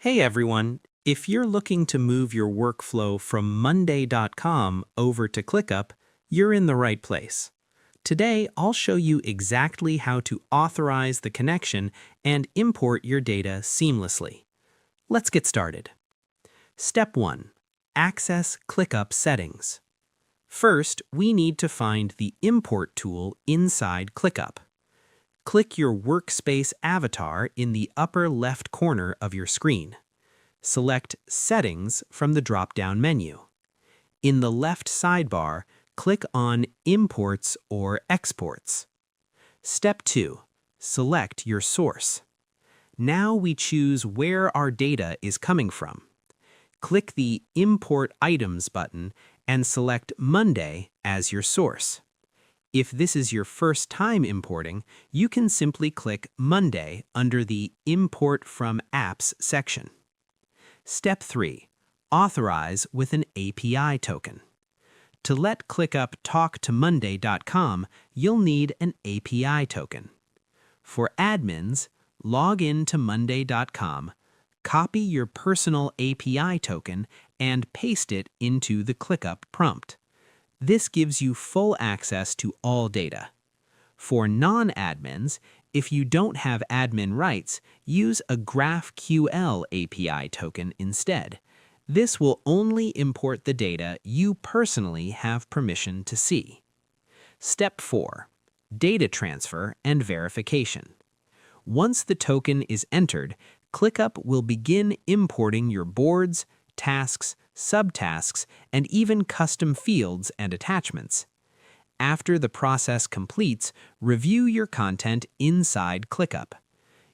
Hey everyone, if you're looking to move your workflow from Monday.com over to ClickUp, you're in the right place. Today, I'll show you exactly how to authorize the connection and import your data seamlessly. Let's get started. Step 1. Access ClickUp settings. First, we need to find the Import tool inside ClickUp. Click your workspace avatar in the upper left corner of your screen. Select Settings from the drop-down menu. In the left sidebar, click on Imports or Exports. Step 2. Select your source. Now we choose where our data is coming from. Click the Import Items button and select Monday as your source. If this is your first time importing, you can simply click Monday under the Import from Apps section. Step 3. Authorize with an API token. To let ClickUp talk to Monday.com, you'll need an API token. For admins, log in to Monday.com, copy your personal API token, and paste it into the ClickUp prompt. This gives you full access to all data. For non-admins, if you don't have admin rights, use a GraphQL API token instead. This will only import the data you personally have permission to see. Step 4. Data transfer and verification. Once the token is entered, ClickUp will begin importing your boards, tasks, subtasks, and even custom fields and attachments. After the process completes, review your content inside ClickUp.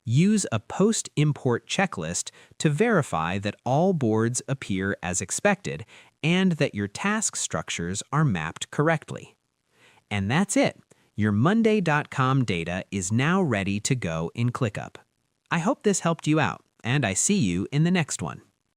Use a post-import checklist to verify that all boards appear as expected and that your task structures are mapped correctly. And that's it. Your Monday.com data is now ready to go in ClickUp. I hope this helped you out, and I see you in the next one.